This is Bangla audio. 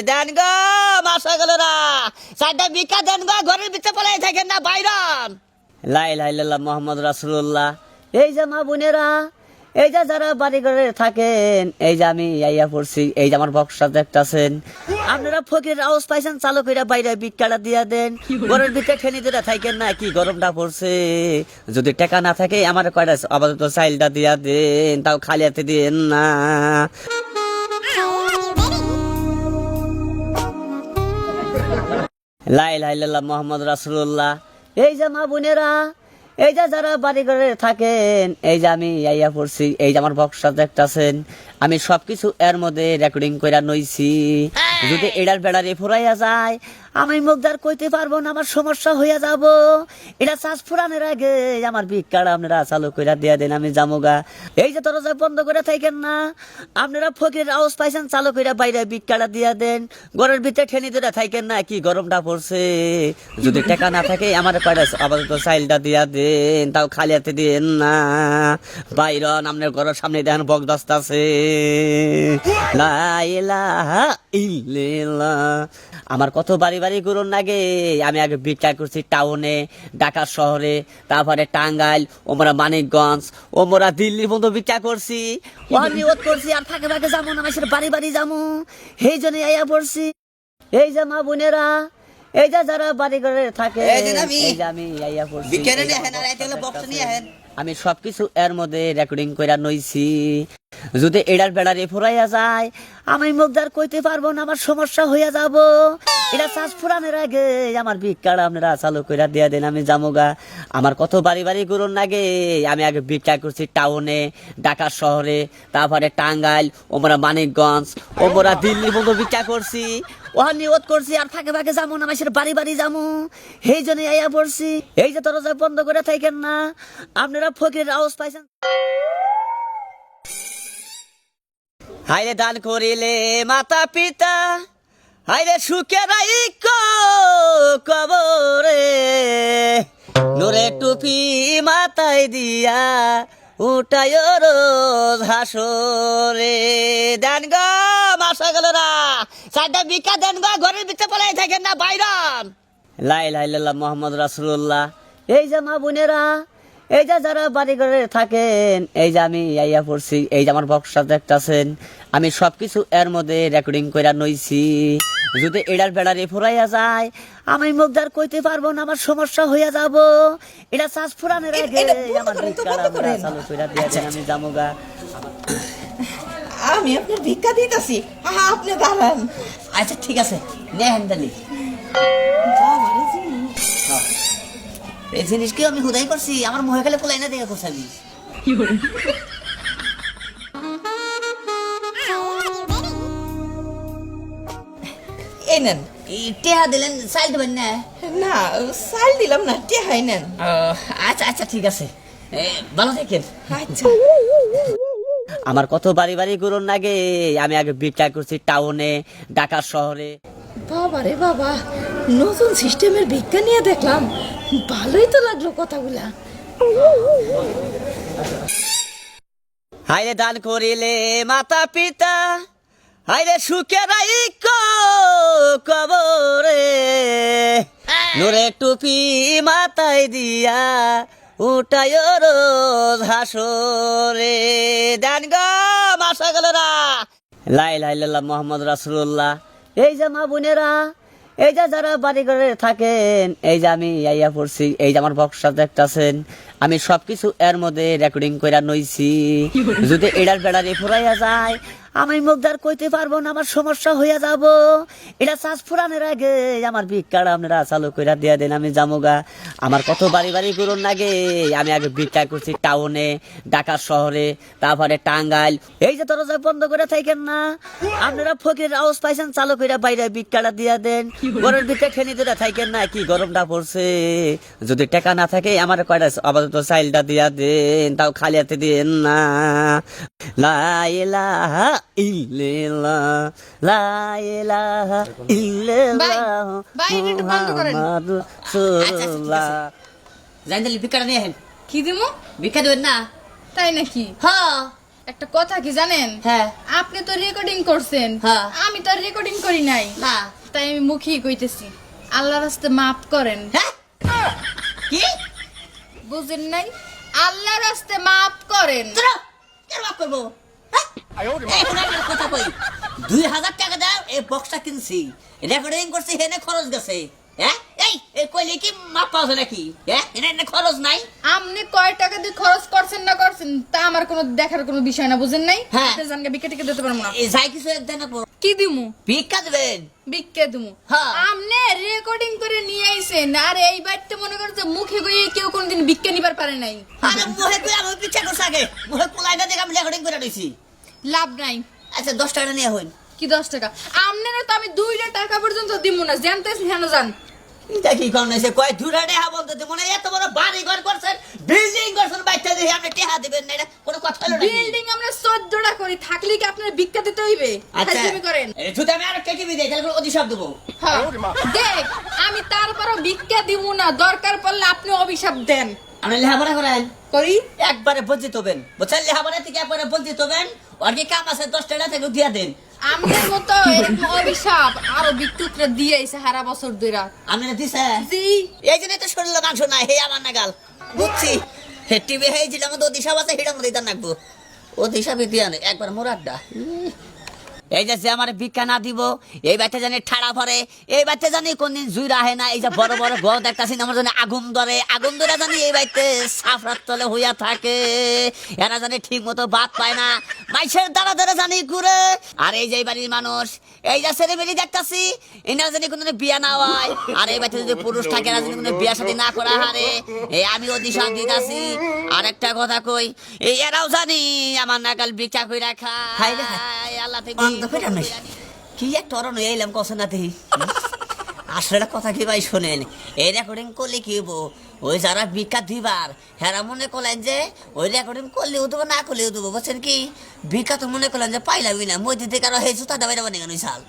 দেন গো মাসা গেল না চারটা ভিক্ষা দেন গো ঘরের ভিতরে পলাই থাকেন না বাইরন লা ইলাহা ইল্লাল্লাহ মুহাম্মদ রাসূলুল্লাহ। এই যে মা বোনেরা, এই যে যারা বাড়ি ঘরে থাকেন, এই যে আমি আইয়া পড়ছি, এই যে আমার বক্সটা দেখতাছেন, আপনারা ফকিরের আওয়াজ পাইছেন, চালু করে বাইরে ভিক্ষাটা দিয়া দেন, ঘরের ভিতরে ঠেনি দিতে থাকেন না, কি গরমটা পড়ছে। যদি টাকা না থাকে আমার কয়টা আপাতত চাইলটা দিয়া দেন, তাও খালি হাতে দেন না। লা ইলাহা ইল্লাল্লাহ মুহাম্মদ রাসূলুল্লাহ। এই যে মা বোনেরা, এই যে যারা বাড়ি ঘরে থাকেন, এই যে আমি আইয়া পড়ছি, এই যে আমার বক্সটা দেখতাছেন, আমি সবকিছু এর মধ্যে রেকর্ডিং কইরা নইছি। যদি এডার বেড়ারে ফুরাইয়া যায় আমি মুখদার কইতে পারবো না, আমার সমস্যা হইয়া যাব। এটা চাষ ফুরানোর আগে আমার ভিক্ষাটা আপনারা চালু কইরা দিয়া দেন, আমি জামুগা। এই যে দরজা বন্ধ করে থাকেন না, আপনারা ফকিরের আওয়াজ পাইছেন, চালু কইরা বাইরে ভিক্ষাটা দিয়া দেন, ঘরের ভিতরে ঠেনি দিতে থাকেন না, কি গরমটা পড়ছে। যদি টাকা না থাকে আমার কয়টা আপাতত চাইলটা দিয়া দেন, তাও খালি হাতে দেন না। বাইরন আপনার ঘরের সামনে দেখেন বকদস্ত আছে। লা ইলাহা ইল্লাল্লাহ। আমার কত বাড়ি বাড়ি করুন লাগে, আমি আগে ভিক্ষা করছি টাউনে, ঢাকা শহরে, তারপরে টাঙ্গাইল, ওমরা মানিকগঞ্জ, ওমরা দিল্লি পর্যন্ত ভিক্ষা করছি, নিয়ত করছি, আর ফাঁকে ফাঁকে যাবো না, আমার বাড়ি বাড়ি যাবো, সেই জন্য আইয়া পড়ছি। এই যে মা বোনেরা, এই যে যারা বাড়ি ঘরে থাকে, এই যে আমি আইয়া পড়ছি, আমি সবকিছু এর মধ্যে রেকর্ডিং কইরা নইছি। যদি এডার বেড়ারে ফুরাইয়া যায় আমি মুখদার কইতে পারবো না, আমার সমস্যা হইয়া যাব। এটা চাষ ফুরানোর আগে আমার ভিক্ষাটা আপনারা চালু কইরা দিয়া দেন, আমি জামুগা। আমার কত বাড়ি বাড়ি করুন লাগে, আমি আগে ভিক্ষা করছি টাউনে, ঢাকা শহরে, তারপরে টাঙ্গাইল, ওমরা মানিকগঞ্জ, ওমরা দিল্লি পর্যন্ত ভিক্ষা করছি, নিয়ত করছি, আর ফাঁকে ফাঁকে যাবো না, আমার বাড়ি বাড়ি যাবো, সেই জন্য আইয়া পড়ছি। এই যে দরজা বন্ধ করে থাকেন না, আপনারা ফকিরের আওয়াজ পাইছেন। হাইরে দান করিলে মাতা পিতা, হাইরে সুখে রাইক কবরে, নূরে টুপি মাথায় দিয়া উঠায় রোজ হাসরে। দেন গো মাসা গেল না চারটা ভিক্ষা দেন গো ঘরের ভিতরে পলাই থাকেন না বাইরন। লা ইলাহা ইল্লাল্লাহ মুহাম্মদ রাসূলুল্লাহ। এই যে মা বোনেরা, এই যে যারা বাড়ি ঘরে থাকেন, এই যে আমি আইয়া পড়ছি, এই যে আমার বক্সটা দেখতাছেন, আমি সবকিছু এর মধ্যে রেকর্ডিং কইরা নইছি। যদি এডার বেড়ারে ফুরাইয়া যায় আমি মুখদার কইতে পারবো না, আমার সমস্যা হইয়া যাব। এটা চাষ ফুরানোর আগে আমার ভিক্ষাটা চালু কইরা দিয়া দেন, আমি জামুগা। আমি আপনার ভিক্ষা দিতেছি, আপনি দাঁড়ান। আচ্ছা ঠিক আছে, নেন দালি। এই জিনিস কি আমি হুদাই করছি, আমার মহে খালে কোলাই না দেখা করছি আমি। এই নেন। টেহা দিলেন, চাইল দেবেন না? না, চাল দিলাম না, টেহাই নেন। আচ্ছা আচ্ছা ঠিক আছে, ভালো থাকেন। আচ্ছা। আমার কত বাড়ি বাড়ি করুন লাগে, আমি আগে ভিক্ষা করছি টাউনে, ঢাকা শহরে। বাবা রে বাবা, নতুন সিস্টেমের ভিক্ষা নিয়ে দেখলাম, ভালোই তো লাগলো কথাগুলা। হাইরে দান করিলে মাতা পিতা, হাইরে সুখে রাইক কবরে, নূরে টুপি মাথায় দিয়া উঠায় রোজ হাসরে। দেন গো মাসা গেল না। লা ইলাহা ইল্লাল্লাহ মুহাম্মদ রাসূলুল্লাহ। এই যে মা বোনেরা, এই যে যারা বাড়ি ঘরে থাকেন, এই যে আমি আইয়া পড়ছি, এই যে আমার বক্সটা দেখতাছেন, আমি সবকিছু এর মধ্যে রেকর্ডিং কইরা নইছি। যদি এডার বেড়ারে ফুরাইয়া যায় আমি মুখদার কইতে পারবো না, আমার সমস্যা হইয়া যাব। এটা চাষ ফুরানোর আগে আমার ভিক্ষাটা আপনারা চালু কইরা দিয়া দেন, আমি জামুগা। আমার কত বাড়ি বাড়ি করুন লাগে, আমি আগে ভিক্ষা করছি টাউনে, ঢাকা শহরে, তারপরে টাঙ্গাইল। এই যে দরজা বন্ধ করে থাকেন না, আপনারা ফকিরের আওয়াজ পাইছেন, চালু কইরা বাইরে ভিক্ষাটা দিয়া দেন, ঘরের ভিতরে ঠেনি দিতে থাকেন না, কি গরমটা পড়ছে। যদি টাকা না থাকে আমার কয়টা আপাতত চাইলটা দিয়া দেন, তাও খালি হাতে দেন না। লা ইলাহা ইল্লাল্লাহ, লা ইলাহা ইল্লাল্লাহ মুহাম্মাদুর রাসূলুল্লাহ। জানদালি ভিক্ষাটা নিয়ে আসেন। কি দিমু? ভিক্ষা দেবেন না? তাই নাকি? হ্যাঁ। একটা কথা কি জানেন? হ্যাঁ। আপনি তো রেকর্ডিং করছেন, হ্যাঁ। আমি তো রেকর্ডিং করি নাই, না। তাই আমি মুখেই কইতেছি, আল্লাহর রাস্তে মাফ করেন। হ্যাঁ কি বুঝেন নাই? আল্লাহর রাস্তে মাফ করেন। তোরা কেন মাফ করবো? হ্যাঁ? এখন একটা কথা কই, 2000 টাকা দাও এই বক্সটা কিনছি, রেকর্ডিং করছি, হেনে খরচ গেছে। হ্যাঁ এই কইলে কি মাপ পাওয়া যায় নাকি? হ্যাঁ এনে খরচ নাই। আপনি কয় টাকা দিয়ে খরচ করছেন না করছেন তা আমার কোনো দেখার কোনো বিষয় না, বুঝেন নাই? হ্যাঁ। আপনি জানকে বিকে টিকে দিতে পারবো না। এই যাই কিছু একদিন কি দিমু? ভিক্ষা দেবেন। বিকে দিমু। হ্যাঁ। আপনি রেকর্ডিং করে নিয়ে আইছেন, আর এই বাড়িতে মনে করছে মুখে কইয়ে কেউ কোনদিন বিকে নিবার পারে নাই। আরে মুহে কই আমি পিচ্ছা করছ আগে, মুহে পোলাই না দেখে আমি রেকর্ডিং করে দিছি। লাভ নাই। আচ্ছা 10 টাকা নিয়ে হইন। কি 10 টাকা? আপনারা তো আমি 2 টাকা পর্যন্ত দিমু না, জানতেছেন কেন জান? এটা কি কোন এসে কয় দূরে দেহা বলতে দেব না, এত বড় বাড়ি ঘর করছেন, বিল্ডিং করছেন, বাইতে দেখি আপনি টেহা দিবেন না, এটা কোনো কথা হলো নাকি? বিল্ডিং আমরা 14টা করি, থাকলে কি আপনারা ভিক্ষা দিতে হইবে? আচ্ছা হাজমি করেন। এই যদি আমি আর কেটে দিই তাহলে অধিশাপ দেব। হ্যাঁ। দেখ, আমি তারপরও ভিক্ষা দিমু না, দরকার পড়লে আপনি অভিশাপ দেন। আপনি লেখাপড়া করেন, করি। একবারে বঞ্চিত হবেন, বুঝছেন? লেখাপড়া থেকে একবারে বঞ্চিত হবেন, আর কি কাম আছে 10 টাকা থেকে দিয়া দেন। আমাদের মতো এরকম অভিশাপ আরো ভিক্ষুকরা দিয়েছে সারা বছর ধরে। আপনি না দিছে? জি। এই জন্য তো শরীরে মাংস নাই, হে আমার নাগাল বুঝছি। হে টিভি হে যেটা মধ্যে অধিশাপ আছে সেটার মধ্যে তার নাকবো, অধিশাপই দিয়া নেই একবার মোরাড্ডা। এই যে আমার ভিক্ষা না দিব, এই বাচ্চা জানি ঠাড়া ভরে, এই বাচ্চা জানি কোনদিন জুই রাহে না, এই যে বড় বড় গদ একটা আমার জানি আগুন ধরে জানি এই বাড়িতে সাফরাত তলে হইয়া থাকে, এরা জানি ঠিক মতো ভাত পায় না, মাইসের দ্বারা দ্বারা জানি ঘুরে। আর এই যে এই বাড়ির মানুষ, এই যে ছেলে মেয়ে দেখতাছি, এনারা জানি কোনদিন বিয়া না হয়, আর এই বাচ্চা যদি পুরুষ থাকে এরা যদি কোনো বিয়া শাদী না করা হারে, এই আমি অধিশাপ দিতাছি। আর একটা কথা কই, এই এরাও জানি আমার নাগাল ভিক্ষা কইরা খায়, আল্লাহ থেকে কি একটা অরণ্য এলাম কষ্ট না দেখি। আসলে কথা কি ভাই শোনেন, এই রেকর্ডিং করলে কি হবো, ওই যারা ভিক্ষা দিবার হেরা মনে করলেন যে ওই রেকর্ডিং করলেও দেবো না করলেও দেবো, বুঝছেন কি? ভিক্ষা তো মনে করলেন যে পাইলামই না, মই দিতে কারো হে জুতা দেবাই দেবেন কেন সাল।